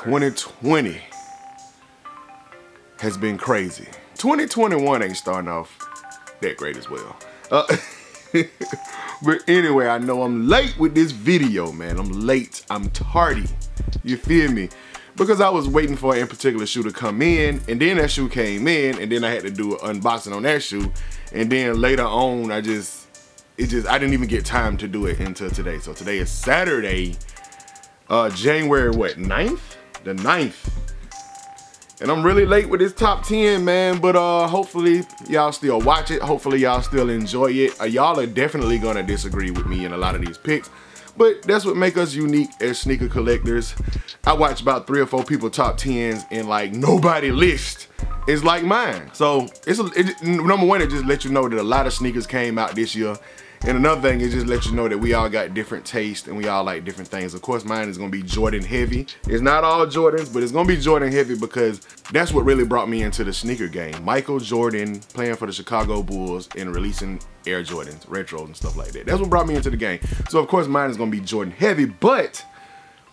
2020 has been crazy. 2021 ain't starting off that great as well. But anyway, I know I'm late with this video, man. I'm late, I'm tardy, you feel me? Because I was waiting for a particular shoe to come in, and then that shoe came in, and then I had to do an unboxing on that shoe, and then later on, I didn't even get time to do it until today. So today is Saturday, January what, 9th? The 9th. And I'm really late with this top 10, man, but hopefully y'all still watch it. Hopefully y'all still enjoy it. Y'all are definitely gonna disagree with me in a lot of these picks, but that's what make us unique as sneaker collectors. I watch about 3 or 4 people top 10s, and like nobody list is like mine. So number one, it just lets you know that a lot of sneakers came out this year. And another thing is just let you know that we all got different tastes and we all like different things. Of course, mine is gonna be Jordan heavy. It's not all Jordans, but it's gonna be Jordan heavy because that's what really brought me into the sneaker game. Michael Jordan playing for the Chicago Bulls and releasing Air Jordans, retros and stuff like that. That's what brought me into the game. So of course, mine is gonna be Jordan heavy, but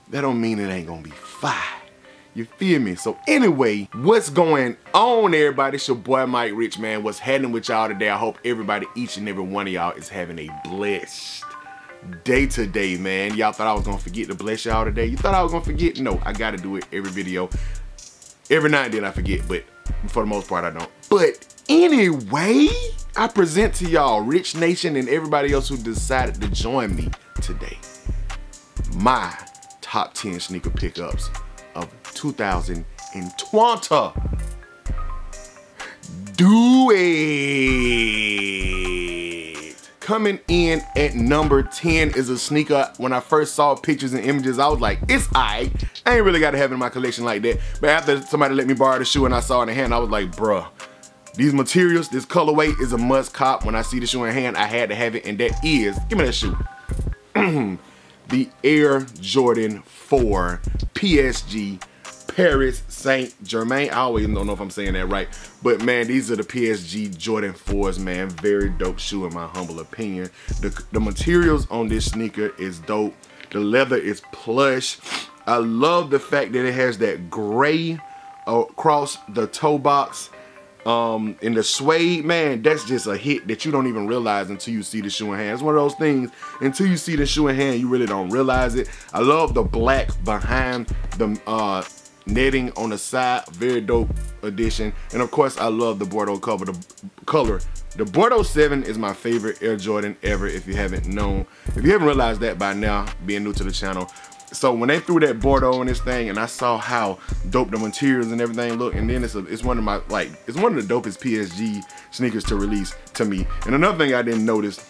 that don't mean it ain't gonna be fire. You feel me? So anyway, what's going on, everybody? It's your boy Mike Rich, man. What's happening with y'all today? I hope everybody, each and every one of y'all, is having a blessed day today, man. Y'all thought I was gonna forget to bless y'all today? You thought I was gonna forget? No, I gotta do it every video. Every now and then I forget, but for the most part I don't. But anyway, I present to y'all, Rich Nation and everybody else who decided to join me today, my top 10 sneaker pickups of 2020. Do it! Coming in at number 10 is a sneaker. When I first saw pictures and images, I was like, it's aight. I ain't really got to have it in my collection like that. But after somebody let me borrow the shoe and I saw it in hand, I was like, bruh, these materials, this colorway is a must cop. When I see the shoe in hand, I had to have it, and that is, give me that shoe. The Air Jordan 4 PSG Paris Saint-Germain. I always don't know if I'm saying that right, but man, these are the PSG Jordan 4s, man. Very dope shoe in my humble opinion. The materials on this sneaker is dope. The leather is plush. I love the fact that it has that gray across the toe box. In the suede, man, that's just a hit that you don't even realize until you see the shoe in hand. It's one of those things, until you see the shoe in hand, you really don't realize it. I love the black behind the netting on the side. Very dope addition. And of course, I love the Bordeaux color. The Bordeaux 7 is my favorite Air Jordan ever, if you haven't known. If you haven't realized that by now, being new to the channel. So when they threw that Bordeaux on this thing, and I saw how dope the materials and everything look, and then it's one of my, like, it's one of the dopest PSG sneakers to release to me. And another thing I didn't notice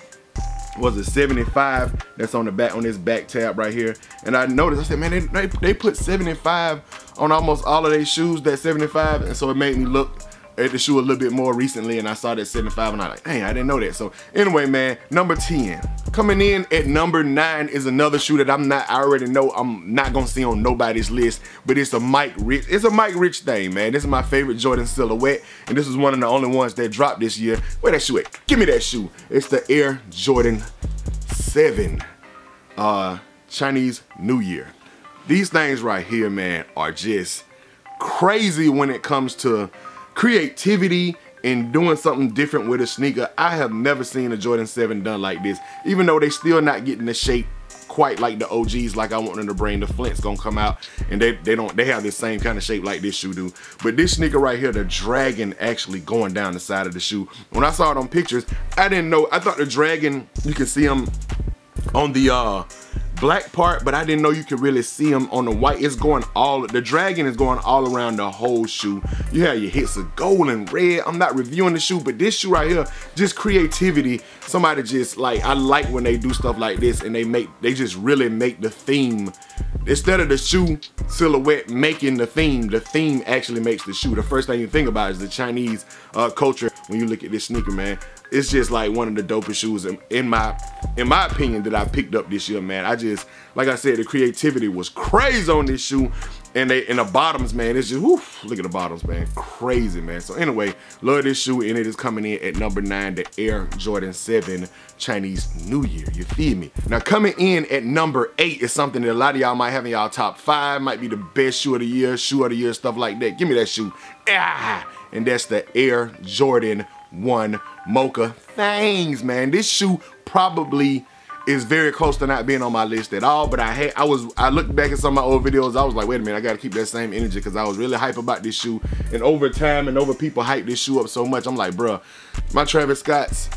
was a 75 that's on the back, on this back tab right here. And I noticed, I said, man, they put 75 on almost all of their shoes, that 75, and so it made me look at the shoe a little bit more recently, and I saw that 75 and I like, dang, I didn't know that. So anyway, man, number 10. Coming in at number 9 is another shoe that I already know I'm not gonna see on nobody's list, but it's a Mike Rich. It's a Mike Rich thing, man. This is my favorite Jordan silhouette, and this is one of the only ones that dropped this year. Where that shoe at? Give me that shoe. It's the Air Jordan 7 Chinese New Year. These things right here, man, are just crazy when it comes to creativity and doing something different with a sneaker. I have never seen a Jordan 7 done like this, even though they still not getting the shape quite like the OGs, like I want them to bring. The Flint's gonna come out, and they have the same kind of shape like this shoe do. But this sneaker right here, the dragon actually going down the side of the shoe. When I saw it on pictures, I didn't know. I thought the dragon, you could see them on the black part, but I didn't know you could really see them on the white. It's going the dragon is going all around the whole shoe. You have your hits of gold and red. I'm not reviewing the shoe, but this shoe right here, just creativity. Somebody just like, I like when they do stuff like this and they just really make the theme. Instead of the shoe silhouette making the theme actually makes the shoe. The first thing you think about is the Chinese culture when you look at this sneaker, man. It's just like one of the dopest shoes in my opinion that I picked up this year, man. I just, like I said, the creativity was crazy on this shoe. And the bottoms, man, it's just, woof, look at the bottoms, man. Crazy, man. So anyway, love this shoe, and it is coming in at number 9, the Air Jordan 7 Chinese New Year, you feel me? Now coming in at number 8 is something that a lot of y'all might have in y'all top 5, might be the best shoe of the year, stuff like that. Give me that shoe. And that's the Air Jordan 1 Mocha Fangs, man. This shoe probably is very close to not being on my list at all, but I looked back at some of my old videos, I was like, wait a minute, I gotta keep that same energy because I was really hype about this shoe, and over time and over people hype this shoe up so much, I'm like, bruh, my Travis Scott's,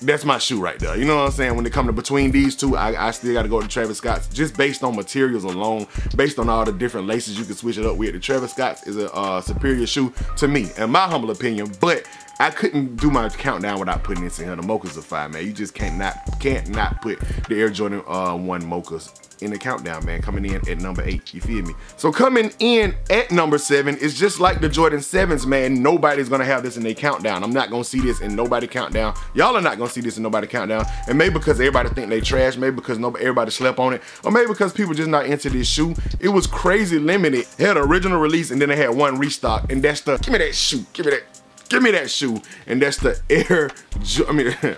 that's my shoe right there. You know what I'm saying? When it comes to between these two, I still got to go to Travis Scott's just based on materials alone, based on all the different laces you can switch it up with. The Travis Scott's is a superior shoe to me, in my humble opinion, but I couldn't do my countdown without putting this in here. The Mochas are fire, man. You just can't not put the Air Jordan 1 Mochas in the countdown, man. Coming in at number 8, you feel me? So coming in at number 7 is just like the Jordan 7s, man. Nobody's gonna have this in their countdown. I'm not gonna see this in nobody countdown. Y'all are not gonna see this in nobody countdown. And maybe because everybody think they trash, maybe because everybody slept on it, or maybe because people just not into this shoe. It was crazy limited. It had an original release and then they had one restock, and that's the, give me that shoe, give me that shoe, and that's the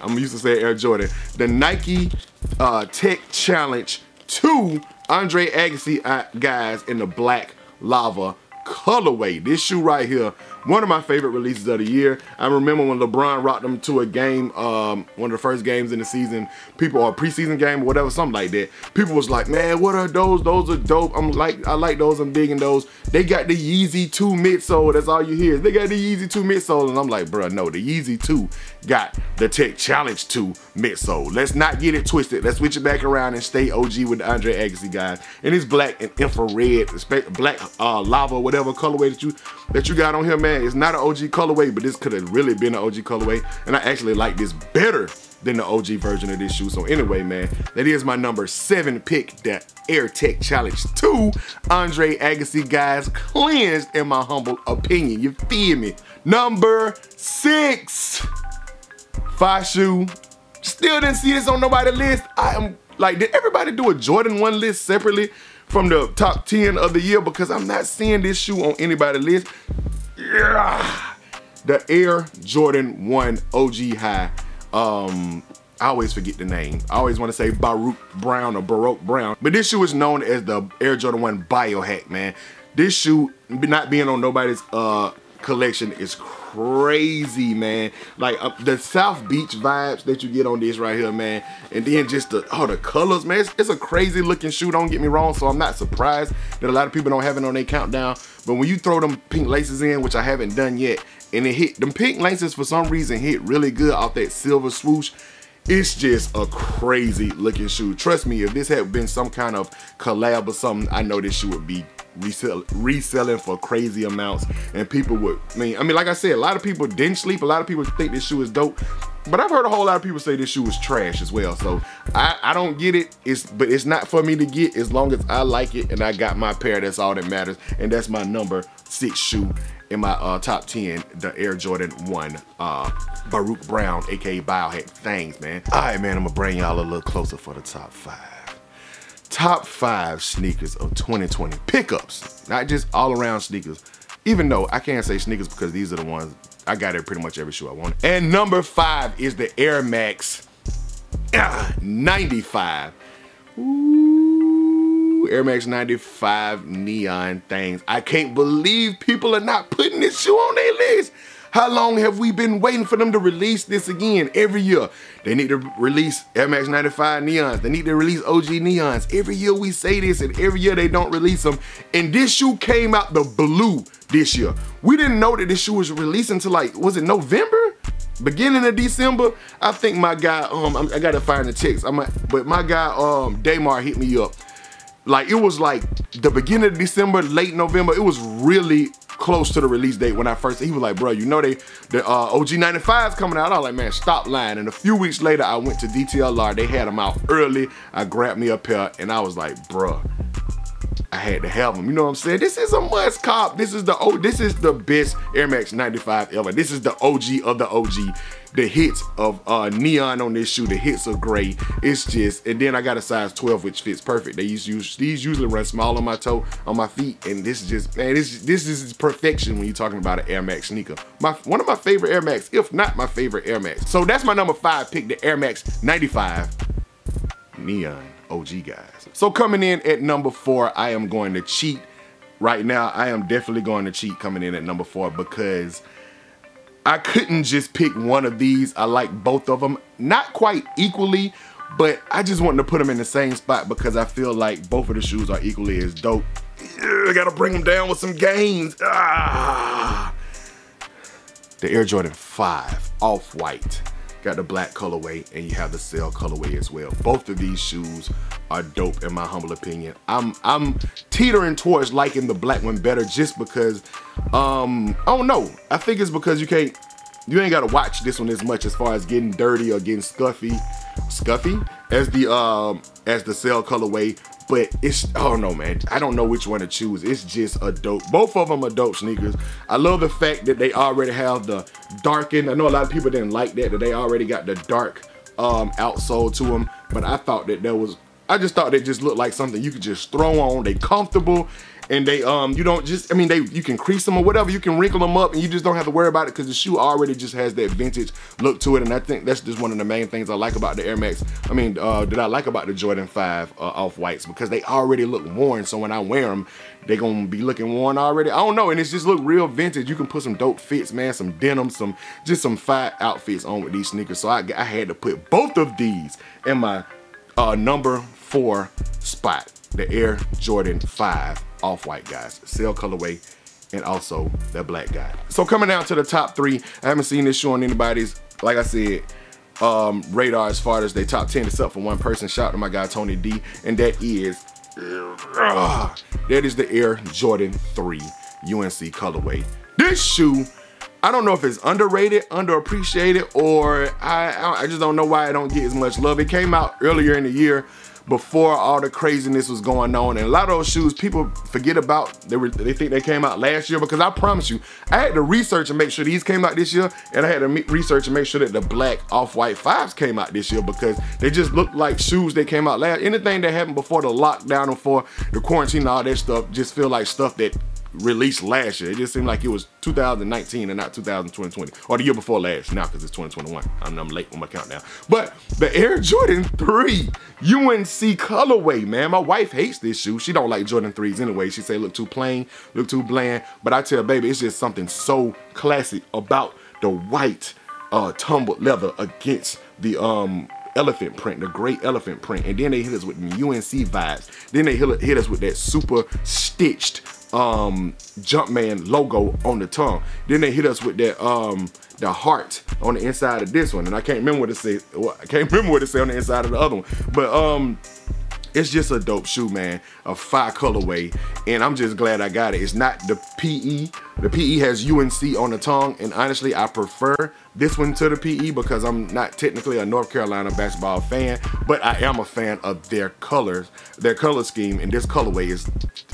I'm used to say Air Jordan, the Nike Tech Challenge 2 Andre Agassi guys in the black lava colorway. This shoe right here, one of my favorite releases of the year. I remember when LeBron rocked them to a game, one of the first games in the season, people, or preseason game or whatever, something like that. People was like, man, what are those? Those are dope. I like those, I'm digging those. They got the Yeezy 2 midsole, that's all you hear. They got the Yeezy 2 midsole, and I'm like, bruh, no, the Yeezy 2 got the Tech Challenge 2 midsole. Let's not get it twisted. Let's switch it back around and stay OG with the Andre Agassi guys. And it's black and infrared, black lava, whatever colorway that you got on here, man. It's not an OG colorway, but this could have really been an OG colorway, and I actually like this better than the OG version of this shoe. So anyway, man, that is my number 7 pick, the Air Tech Challenge 2 Andre Agassi guys, cleansed in my humble opinion, you feel me? Number 6, fire shoe. Still didn't see this on nobody's list. I am like, did everybody do a Jordan 1 list separately from the top 10 of the year? Because I'm not seeing this shoe on anybody's list. Yeah. The Air Jordan 1 OG high. I always forget the name. I always want to say Baroque Brown or Baroque Brown, but this shoe is known as the Air Jordan 1 Biohack, man. This shoe not being on nobody's collection is crazy, man. Like the South Beach vibes that you get on this right here, man, and then just the colors, man. It's a crazy looking shoe, don't get me wrong, so I'm not surprised that a lot of people don't have it on their countdown. But when you throw them pink laces in, which I haven't done yet, and it hit, them pink laces for some reason hit really good off that silver swoosh, it's just a crazy looking shoe. Trust me, if this had been some kind of collab or something, I know this shoe would be reselling for crazy amounts, and people would, I mean, like I said, a lot of people didn't sleep. A lot of people think this shoe is dope, but I've heard a whole lot of people say this shoe is trash as well. So I don't get it. But it's not for me to get. As long as I like it and I got my pair, that's all that matters. And that's my number 6 shoe in my top 10, the Air Jordan 1 Baroque Brown, aka Biohack Fangs, man. All right, man, I'm gonna bring y'all a little closer for the top 5. Top 5 sneakers of 2020 pickups, not just all around sneakers, even though I can't say sneakers because these are the ones I got pretty much every shoe I wanted. And number 5 is the Air Max 95. Ooh, Air Max 95 neon things. I can't believe people are not putting this shoe on their list. How long have we been waiting for them to release this again? Every year. They need to release Air Max 95 neons. They need to release OG neons. Every year we say this, and every year they don't release them. And this shoe came out the blue this year. We didn't know that this shoe was releasing until, like, was it November? Beginning of December? I think my guy, I gotta find the text. But my guy, Damar hit me up. Like, it was like the beginning of December, late November. It was really close to the release date when I first, he was like, bro, you know the OG 95's coming out. I was like, man, stop lying. And a few weeks later, I went to DTLR. They had them out early. I grabbed me a pair, and I was like, bro, I had to have them. You know what I'm saying? This is a must cop. This is the best Air Max 95 ever. This is the OG of the OG. The hits of neon on this shoe, the hits of gray. It's just, and then I got a size 12, which fits perfect. These usually run small on my toe, on my feet, and this is just, man, this is perfection when you're talking about an Air Max sneaker. One of my favorite Air Max, if not my favorite Air Max. So that's my number 5 pick, the Air Max 95 Neon OG, guys. So coming in at number 4, I am going to cheat. Right now, I am definitely going to cheat coming in at number 4 because I couldn't just pick one of these. I like both of them, not quite equally, but I just wanted to put them in the same spot because I feel like both of the shoes are equally as dope. I gotta bring them down with some gains. The Air Jordan 5 Off-White. Got the black colorway, and you have the cell colorway as well. Both of these shoes are dope in my humble opinion. I'm teetering towards liking the black one better just because, I don't know. I think it's because you ain't gotta watch this one as much as far as getting dirty or getting scuffy as the cell colorway. But it's, I don't know, man. I don't know which one to choose. It's just a dope. Both of them are dope sneakers. I love the fact that they already have the darkened. I know a lot of people didn't like that they already got the dark outsole to them. But I thought I just thought they just looked like something you could just throw on. They comfortable. And they, you don't just, I mean, you can crease them or whatever, you can wrinkle them up and you just don't have to worry about it because the shoe already just has that vintage look to it. And I think that's just one of the main things I like about the Air Max. I mean, that I like about the Jordan 5 Off-Whites because they already look worn. So when I wear them, they're going to be looking worn already. I don't know. And it's just look real vintage. You can put some dope fits, man, some denim, just some fire outfits on with these sneakers. So I had to put both of these in my number 4 spot. The Air Jordan 5 Off-White, guys. Cell colorway and also that black guy. So coming down to the top 3, I haven't seen this shoe on anybody's, like I said, radar as far as they top 10 except for one person. Shout out to my guy Tony D, and that is the Air Jordan 3 UNC colorway. This shoe, I don't know if it's underrated, underappreciated, or I just don't know why I don't get as much love. It came out earlier in the year, before all the craziness was going on, and a lot of those shoes people forget about. They think they came out last year, because I promise you, I had to research and make sure these came out this year, and I had to research and make sure that the black Off-White 5s came out this year, because they just looked like shoes that came out last. Anything that happened before the lockdown and before the quarantine and all that stuff just feel like stuff that released last year. It just seemed like it was 2019 and not 2020, or the year before last now, because it's 2021. I'm late on my countdown. But the Air Jordan 3 UNC colorway, man. My wife hates this shoe. She don't like Jordan 3s anyway. She say look too plain, look too bland. But I tell baby, it's just something so classic about the white tumbled leather against the elephant print, the gray elephant print. And then they hit us with the UNC vibes. Then they hit us with that super stitched Jumpman logo on the tongue. Then they hit us with that the heart on the inside of this one, and I can't remember what it said. I can't remember what it said on the inside of the other one. But it's just a dope shoe, man. A fire colorway, and I'm just glad I got it. It's not the PE. The PE has UNC on the tongue, and honestly, I prefer this one to the PE because I'm not technically a North Carolina basketball fan, but I am a fan of their colors, their color scheme, and this colorway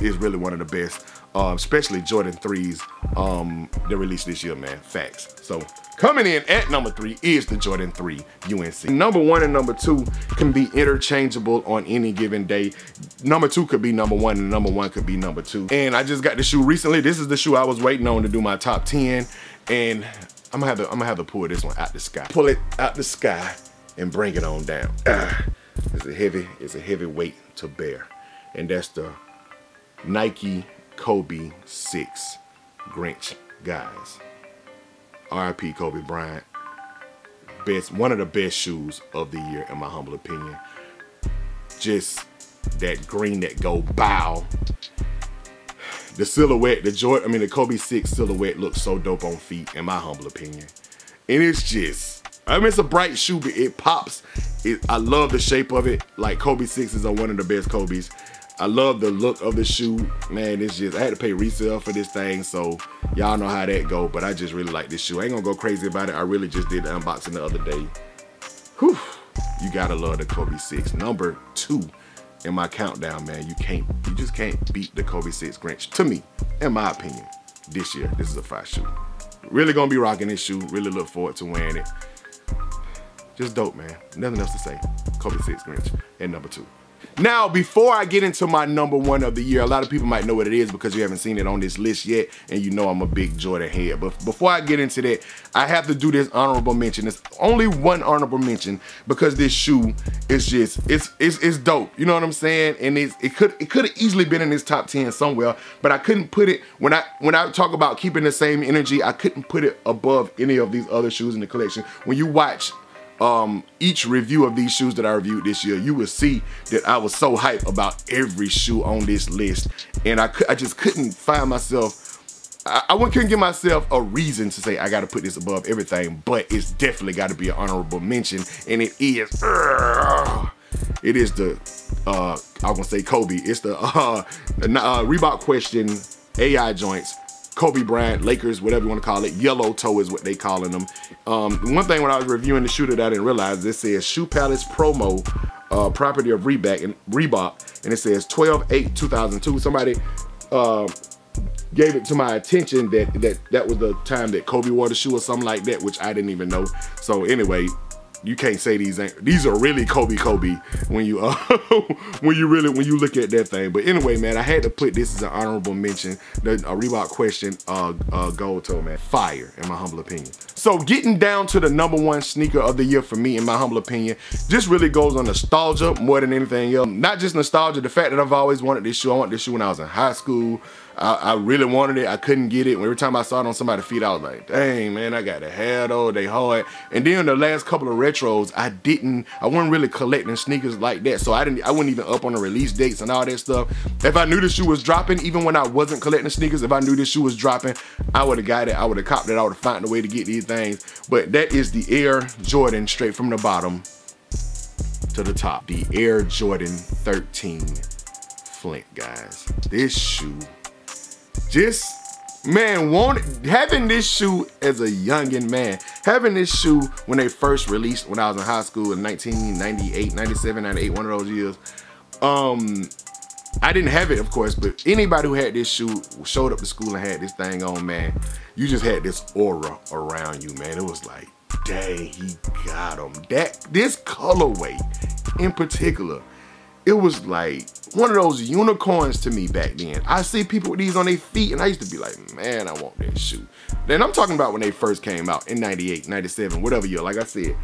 is really one of the best, especially Jordan 3s they released this year, man. Facts. So coming in at number 3 is the Jordan 3 UNC. Number 1 and number 2 can be interchangeable on any given day. Number 2 could be number 1 and number 1 could be number 2. And I just got the shoe recently. This is the shoe I was waiting on to do my top 10, and I'm gonna have to pull this one out the sky. Pull it out the sky and bring it on down. It's a heavy weight to bear, and that's the Nike Kobe 6 Grinch, guys. R.I.P. Kobe Bryant. One of the best shoes of the year, in my humble opinion. Just that green, that go bow. The silhouette, the Kobe 6 silhouette looks so dope on feet, in my humble opinion. And it's just, I mean, it's a bright shoe, but it pops. I love the shape of it. Like, Kobe 6s are one of the best Kobe's. I love the look of the shoe. Man, it's just, I had to pay resale for this thing, so y'all know how that go, but I just really like this shoe. I ain't gonna go crazy about it. I really just did the unboxing the other day. Whew. You gotta love the Kobe 6. Number 2 in my countdown, man, you just can't beat the Kobe 6 Grinch. To me, in my opinion, this year, this is a fire shoe. Really gonna be rocking this shoe. Really look forward to wearing it. Just dope, man. Nothing else to say. Kobe 6 Grinch at number 2. Now, before I get into my number 1 of the year, a lot of people might know what it is because you haven't seen it on this list yet, and you know I'm a big Jordan head. But before I get into that, I have to do this honorable mention. It's only one honorable mention because this shoe is just, it's dope. You know what I'm saying? And it could have easily been in this top 10 somewhere, but I couldn't put it, when I talk about keeping the same energy, I couldn't put it above any of these other shoes in the collection. When you watch each review of these shoes that I reviewed this year, you will see that I was so hyped about every shoe on this list, and I just couldn't find myself, I couldn't give myself a reason to say I gotta put this above everything, but it's definitely gotta be an honorable mention, and it is the, I was gonna say Kobe, it's the Reebok Question AI joints, Kobe Bryant, Lakers, whatever you want to call it. Yellow toe is what they calling them. One thing when I was reviewing the shoe that I didn't realize, this says Shoe Palace Promo, property of Reebok, and it says 12/8/2002. Somebody gave it to my attention that was the time that Kobe wore the shoe or something like that, which I didn't even know. So anyway, you can't say these are really Kobe when you when you look at that thing. But anyway, man, I had to put this as an honorable mention. The Reebok Question gold toe, man, fire in my humble opinion. So getting down to the number 1 sneaker of the year for me, in my humble opinion, this really goes on nostalgia more than anything else. Not just nostalgia, the fact that I've always wanted this shoe. I wanted this shoe when I was in high school. I really wanted it. I couldn't get it. Every time I saw it on somebody's feet, I was like, dang, man, I got to have those. They hard. And then the last couple of retros, I wasn't really collecting sneakers like that. So I wasn't even up on the release dates and all that stuff. If I knew the shoe was dropping, even when I wasn't collecting sneakers, if I knew this shoe was dropping, I would have got it. I would have copped it. I would have found a way to get these things. But that is the Air Jordan, straight from the bottom to the top. The Air Jordan 13 Flint, guys. This shoe, just, man, having this shoe as a youngin', man, having this shoe when they first released, when I was in high school in 1998, 97, 98, one of those years, I didn't have it, of course, but anybody who had this shoe, showed up to school and had this thing on, man, you just had this aura around you, man. It was like, dang, he got him. This colorway in particular, it was like one of those unicorns to me back then. I see people with these on their feet, and I used to be like, man, I want that shoe. Then I'm talking about when they first came out in 98, 97, whatever year. Like I said,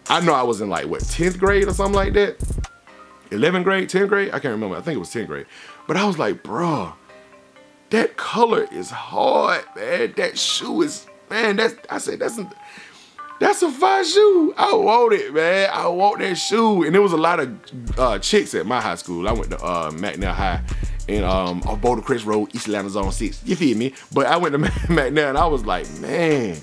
I know I was in like, what, 10th grade or something like that? 11th grade, 10th grade? I can't remember. I think it was 10th grade. But I was like, bruh, that color is hard, man. That shoe is, man, that's a fire shoe. I want it, man. I want that shoe. And there was a lot of chicks at my high school. I went to McNair High in Boulder Crest Road, East Atlanta Zone 6. You feel me? But I went to McNair and I was like, man.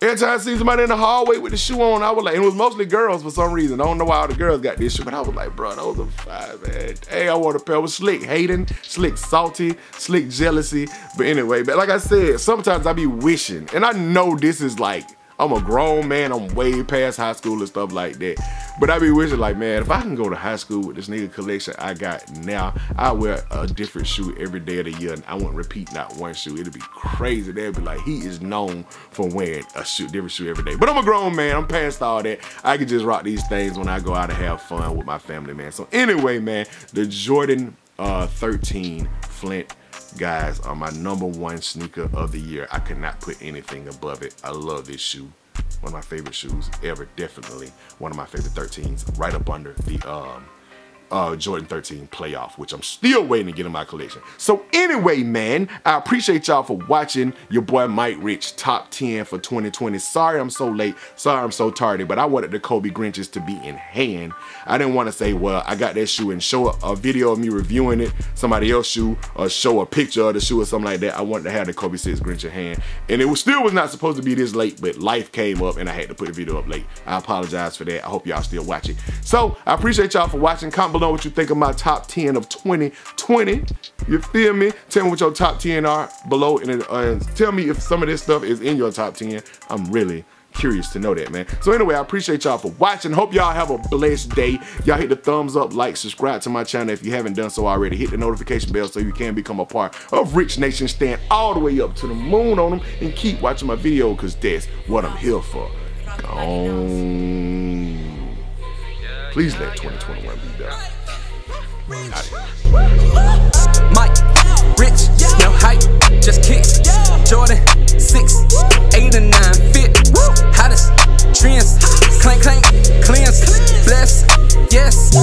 Every time I see somebody in the hallway with the shoe on, I was like, and it was mostly girls for some reason. I don't know why all the girls got this shoe, but I was like, bro, those are fire, man. Hey, I want a pair with slick hating, slick salty, slick jealousy. But anyway, but like I said, sometimes I be wishing, and I know this is like, I'm a grown man, I'm way past high school and stuff like that. But I be wishing like, man, if I can go to high school with this nigga collection I got now, I wear a different shoe every day of the year and I won't repeat not one shoe. It'd be crazy. They'd be like, he is known for wearing a different shoe every day. But I'm a grown man, I'm past all that. I can just rock these things when I go out and have fun with my family, man. So anyway, man, the Jordan 13 Flint, guys, are my number 1 sneaker of the year. I could not put anything above it. I love this shoe. One of my favorite shoes ever, definitely. One of my favorite 13s, right up under the Jordan 13 playoff, which I'm still waiting to get in my collection. So anyway, man, I appreciate y'all for watching your boy Mike Rich top 10 for 2020. Sorry I'm so late. Sorry I'm so tardy, but I wanted the Kobe Grinches to be in hand. I didn't want to say, well, I got that shoe and show a video of me reviewing it, somebody else's shoe, or show a picture of the shoe or something like that. I wanted to have the Kobe 6 Grinch in hand. And it still was not supposed to be this late, but life came up and I had to put the video up late. I apologize for that. I hope y'all still watching. So I appreciate y'all for watching. Comment below what you think of my top 10 of 2020. You feel me? Tell me what your top 10 are below, and tell me if some of this stuff is in your top 10. I'm really curious to know that, man. So anyway, I appreciate y'all for watching. Hope y'all have a blessed day. Y'all hit the thumbs up, like, subscribe to my channel if you haven't done so already. Hit the notification bell so you can become a part of Rich Nation. Stand all the way up to the moon on them and keep watching my video because that's what I'm here for. Gone. Please let 2021 be better. Mike, Rich, no hype, just kicks. Jordan, 6, 8 and 9 fit. Hottest trends, clank, clank, cleanse, bless, yes.